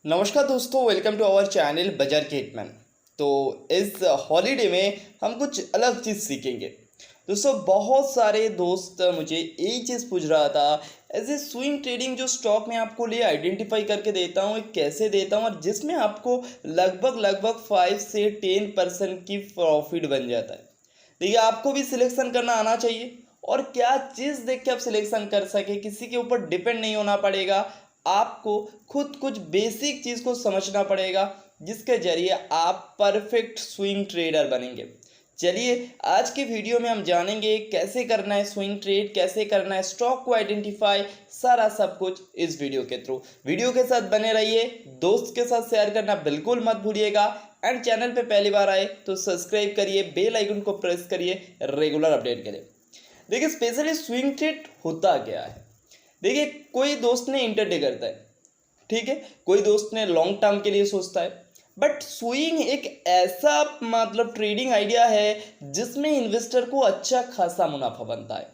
नमस्कार दोस्तों, welcome to our channel बाजार के हिटमैन। तो इस हॉलीडे में हम कुछ अलग चीज़ सीखेंगे। दोस्तों, बहुत सारे दोस्त मुझे यही चीज़ पूछ रहा था, ऐसे स्विंग ट्रेडिंग जो स्टॉक में आपको लिए आइडेंटिफाई करके देता हूँ, कैसे देता हूँ और जिसमें आपको लगभग 5 से 10% की प्रॉफिट बन जाता है। देखिए, आपको भी सिलेक्शन करना आना चाहिए और क्या चीज़ देख के आप सिलेक्शन कर सके, किसी के ऊपर डिपेंड नहीं होना पड़ेगा। आपको खुद कुछ बेसिक चीज़ को समझना पड़ेगा, जिसके जरिए आप परफेक्ट स्विंग ट्रेडर बनेंगे। चलिए, आज के वीडियो में हम जानेंगे कैसे करना है स्विंग ट्रेड, कैसे करना है स्टॉक को आइडेंटिफाई, सारा सब कुछ इस वीडियो के थ्रू। वीडियो के साथ बने रहिए, दोस्त के साथ शेयर करना बिल्कुल मत भूलिएगा एंड चैनल पे पहली बार आए तो सब्सक्राइब करिए, बेल आइकन को प्रेस करिए रेगुलर अपडेट के लिए। देखिए, स्पेशली स्विंग ट्रेड होता क्या है। देखिए, कोई दोस्त ने इंटरडे करता है, ठीक है, कोई दोस्त ने लॉन्ग टर्म के लिए सोचता है, बट स्विंग एक ऐसा ट्रेडिंग आइडिया है जिसमें इन्वेस्टर को अच्छा खासा मुनाफा बनता है,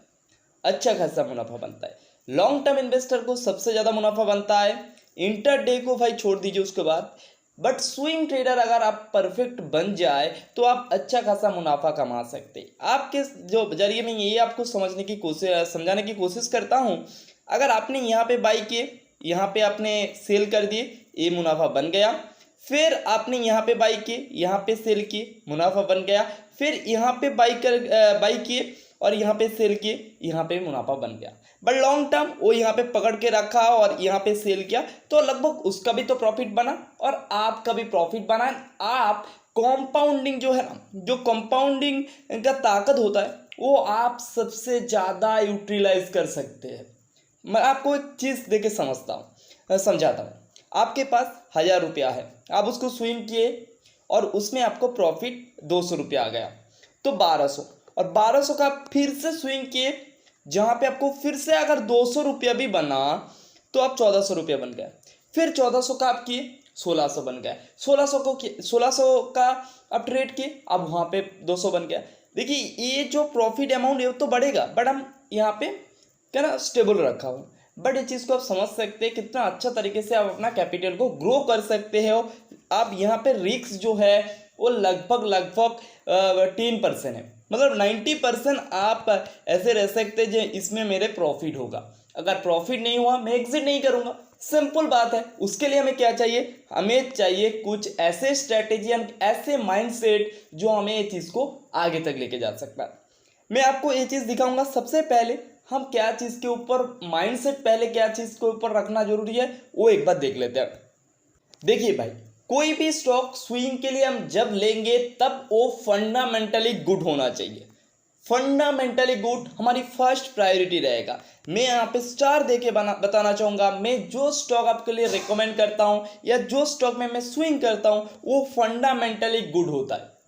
अच्छा खासा मुनाफा बनता है। लॉन्ग टर्म इन्वेस्टर को सबसे ज़्यादा मुनाफा बनता है, इंटरडे को भाई छोड़ दीजिए उसके बाद। बट स्विंग ट्रेडर अगर आप परफेक्ट बन जाए तो आप अच्छा खासा मुनाफा कमा सकते हैं। आपके जो जरिए मैं ये आपको समझाने की कोशिश करता हूँ। अगर आपने यहाँ पे बाई किए, यहाँ पे आपने सेल कर दिए, ये मुनाफा बन गया। फिर आपने यहाँ पे बाई किए, यहाँ पे सेल किए, मुनाफा बन गया। फिर यहाँ पे बाई किए और यहाँ पे सेल किए, यहाँ पे मुनाफा बन गया। बट लॉन्ग टर्म वो यहाँ पे पकड़ के रखा और यहाँ पे सेल किया तो लगभग उसका भी तो प्रॉफिट बना और आपका भी प्रॉफिट बना। आप कॉम्पाउंडिंग जो है ना, जो कंपाउंडिंग का ताकत होता है वो आप सबसे ज़्यादा यूटिलाइज कर सकते हैं। मैं आपको एक चीज़ दे के समझाता हूँ। आपके पास 1000 रुपया है, आप उसको स्विंग किए और उसमें आपको प्रॉफिट 200 रुपया आ गया तो 1200, और 1200 का फिर से स्विंग किए जहाँ पे आपको फिर से अगर 200 रुपया भी बना तो आप 1400 रुपया बन गया। फिर 1400 का आप किए 1600 बन गया। 1600 का आप ट्रेड किए, अब वहाँ पे 200 बन गया। देखिए, ये जो प्रॉफिट अमाउंट है तो बढ़ेगा, बट हम यहाँ पे क्या ना स्टेबल रखा हूँ। बट ये चीज़ को आप समझ सकते हैं कितना अच्छा तरीके से आप अपना कैपिटल को ग्रो कर सकते हो। आप यहाँ पे रिस्क जो है वो लगभग 10% है, मतलब 90% आप ऐसे रह सकते हैं जो इसमें मेरे प्रॉफिट होगा। अगर प्रॉफिट नहीं हुआ मैं एग्जिट नहीं करूँगा, सिंपल बात है। उसके लिए हमें क्या चाहिए, हमें चाहिए कुछ ऐसे स्ट्रैटेजी, ऐसे माइंडसेट जो हमें ये चीज़ को आगे तक लेके जा सकता है। मैं आपको ये चीज़ दिखाऊंगा। सबसे पहले हम क्या चीज़ के ऊपर माइंडसेट, पहले क्या चीज़ के ऊपर रखना जरूरी है वो एक बार देख लेते हैं। देखिए भाई, कोई भी स्टॉक स्विंग के लिए हम जब लेंगे तब वो फंडामेंटली गुड होना चाहिए। फंडामेंटली गुड हमारी फर्स्ट प्रायोरिटी रहेगा। मैं यहाँ पे स्टार देके बताना चाहूँगा, मैं जो स्टॉक आपके लिए रिकमेंड करता हूँ या जो स्टॉक में मैं स्विंग करता हूँ वो फंडामेंटली गुड होता है।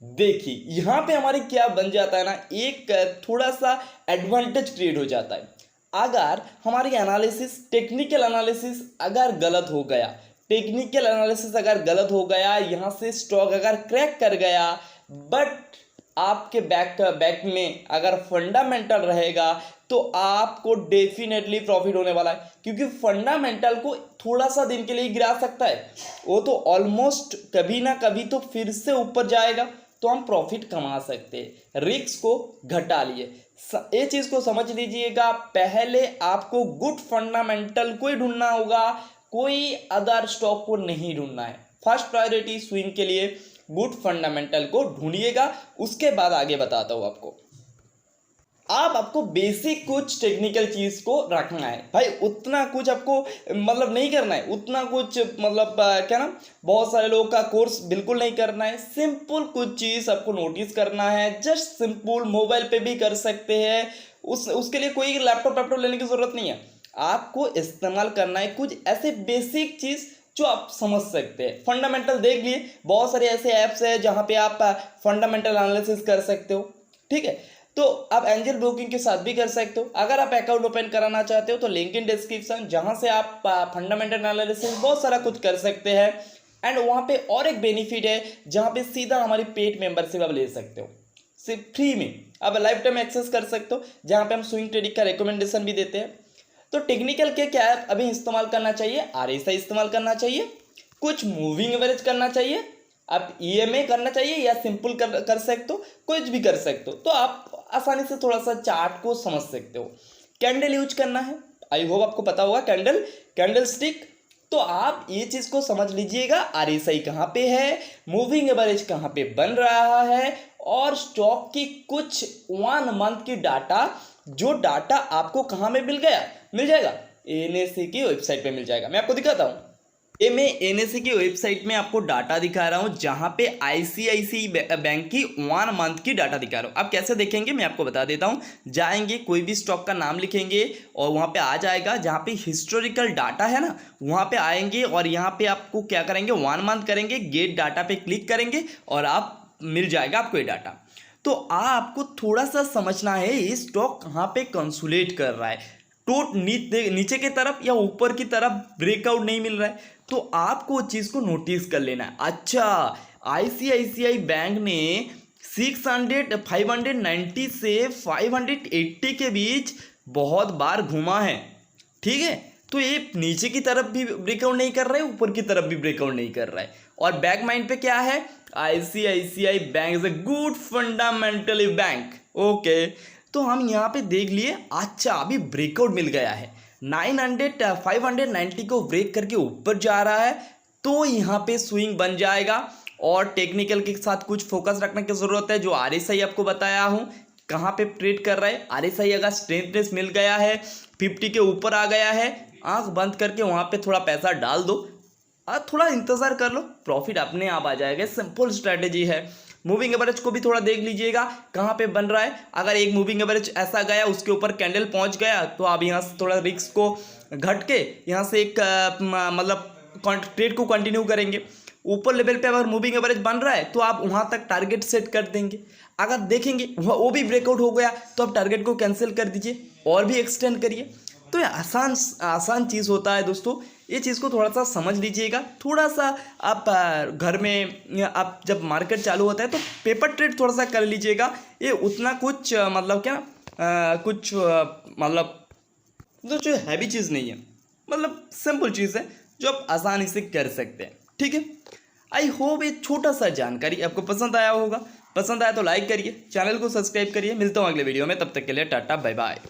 देखिए, यहाँ पे हमारी क्या बन जाता है ना, एक थोड़ा सा एडवांटेज क्रिएट हो जाता है। अगर हमारी एनालिसिस, टेक्निकल एनालिसिस अगर गलत हो गया, टेक्निकल एनालिसिस अगर गलत हो गया, यहाँ से स्टॉक अगर क्रैक कर गया, बट आपके बैक में अगर फंडामेंटल रहेगा तो आपको डेफिनेटली प्रॉफिट होने वाला है। क्योंकि फंडामेंटल को थोड़ा सा दिन के लिए गिरा सकता है, वो तो ऑलमोस्ट कभी ना कभी तो फिर से ऊपर जाएगा तो हम प्रॉफिट कमा सकते हैं। रिस्क को घटा लिए, ये चीज़ को समझ लीजिएगा। पहले आपको गुड फंडामेंटल को ही ढूंढना होगा, कोई अदर स्टॉक को नहीं ढूंढना है। फर्स्ट प्रायोरिटी स्विंग के लिए गुड फंडामेंटल को ढूंढिएगा। उसके बाद आगे बताता हूँ आपको। आपको बेसिक कुछ टेक्निकल चीज़ को रखना है भाई, उतना कुछ आपको नहीं करना है, उतना कुछ क्या ना, बहुत सारे लोगों का कोर्स बिल्कुल नहीं करना है। सिंपल कुछ चीज़ आपको नोटिस करना है, जस्ट सिंपल। मोबाइल पे भी कर सकते हैं, उसके लिए कोई लैपटॉप लेने की ज़रूरत नहीं है। आपको इस्तेमाल करना है कुछ ऐसे बेसिक चीज़ जो आप समझ सकते हैं। फंडामेंटल देख लिए, बहुत सारे ऐसे ऐप्स हैं जहाँ पे आप फंडामेंटल एनालिसिस कर सकते हो, ठीक है। तो आप एंजल ब्रोकिंग के साथ भी कर सकते हो। अगर आप अकाउंट ओपन कराना चाहते हो तो लिंक इन डिस्क्रिप्शन, जहां से आप फंडामेंटल एनालिसिस बहुत सारा कुछ कर सकते हैं। एंड वहां पे और एक बेनिफिट है जहां पे सीधा हमारी पेड मेंबरशिप आप ले सकते हो, सिर्फ फ्री में आप लाइफ टाइम एक्सेस कर सकते हो, जहां पे हम स्विंग ट्रेडिंग का रिकमेंडेशन भी देते हैं। तो टेक्निकल के क्या अभी इस्तेमाल करना चाहिए, RSI इस्तेमाल करना चाहिए कुछ मूविंग एवरेज करना चाहिए, आप ईएमए करना चाहिए या सिंपल कर सकते हो, कुछ भी कर सकते हो। तो आप आसानी से थोड़ा सा चार्ट को समझ सकते हो। कैंडल यूज करना है, आई होप आपको पता होगा कैंडल स्टिक। तो आप ये चीज़ को समझ लीजिएगा, आरएसआई कहाँ पे है, मूविंग एवरेज कहाँ पे बन रहा है, और स्टॉक की कुछ 1 मंथ की डाटा, जो डाटा आपको कहाँ में मिल जाएगा एनएसई की वेबसाइट पे मिल जाएगा। मैं आपको दिखाता हूँ। ये मैं एनएसई की वेबसाइट में आपको डाटा दिखा रहा हूँ, जहाँ पे आईसीआईसीआई बैंक की 1 मंथ की डाटा दिखा रहा हूँ। आप कैसे देखेंगे मैं आपको बता देता हूँ। जाएंगे, कोई भी स्टॉक का नाम लिखेंगे और वहाँ पे आ जाएगा, जहाँ पे हिस्टोरिकल डाटा है ना, वहाँ पे आएंगे और यहाँ पे आपको क्या करेंगे, 1 मंथ करेंगे, गेट डाटा पे क्लिक करेंगे और आप मिल जाएगा आपको ये डाटा। तो आपको थोड़ा सा समझना है ये स्टॉक कहाँ पे कंसोलिडेट कर रहा है, तो नीचे की तरफ या ऊपर की तरफ ब्रेकआउट नहीं मिल रहा है, तो आपको उस चीज़ को नोटिस कर लेना है। अच्छा, आईसीआईसीआई बैंक ने 590 से 580 के बीच बहुत बार घूमा है, ठीक है। तो ये नीचे की तरफ भी ब्रेकआउट नहीं कर रहा है, ऊपर की तरफ भी ब्रेकआउट नहीं कर रहा है। और बैक माइंड पे क्या है, ICICI bank is a good fundamentally bank. Okay, तो हम यहाँ पे देख लिए। अच्छा, अभी ब्रेकआउट मिल गया है, 590 को ब्रेक करके ऊपर जा रहा है, तो यहाँ पे स्विंग बन जाएगा। और टेक्निकल के साथ कुछ फोकस रखने की ज़रूरत है। जो आरएसआई आपको बताया हूँ कहाँ पे ट्रेड कर रहा है, आरएसआई अगर स्ट्रेंथनेस मिल गया है, 50 के ऊपर आ गया है, आंख बंद करके वहाँ पे थोड़ा पैसा डाल दो और थोड़ा इंतज़ार कर लो, प्रॉफिट अपने आप आ जाएगा। सिंपल स्ट्रैटेजी है। मूविंग एवरेज को भी थोड़ा देख लीजिएगा कहाँ पे बन रहा है। अगर एक मूविंग एवरेज ऐसा गया, उसके ऊपर कैंडल पहुँच गया, तो आप यहाँ से थोड़ा रिस्क को घट के यहाँ से एक मतलब ट्रेड को कंटिन्यू करेंगे। ऊपर लेवल पे अगर मूविंग एवरेज बन रहा है तो आप वहाँ तक टारगेट सेट कर देंगे। अगर देखेंगे वो भी ब्रेकआउट हो गया तो आप टारगेट को कैंसिल कर दीजिए और भी एक्सटेंड करिए। तो ये आसान चीज़ होता है दोस्तों, ये चीज़ को थोड़ा सा समझ लीजिएगा। थोड़ा सा आप घर में आप जब मार्केट चालू होता है तो पेपर ट्रेड थोड़ा सा कर लीजिएगा। ये उतना कुछ मतलब क्या कुछ मतलब जो हैवी चीज़ नहीं है, मतलब सिंपल चीज़ है जो आप आसानी से कर सकते हैं, ठीक है। आई होप ये छोटा सा जानकारी आपको पसंद आया होगा। पसंद आया तो लाइक करिए, चैनल को सब्सक्राइब करिए। मिलता हूँ अगले वीडियो में, तब तक के लिए टाटा बाय बाय।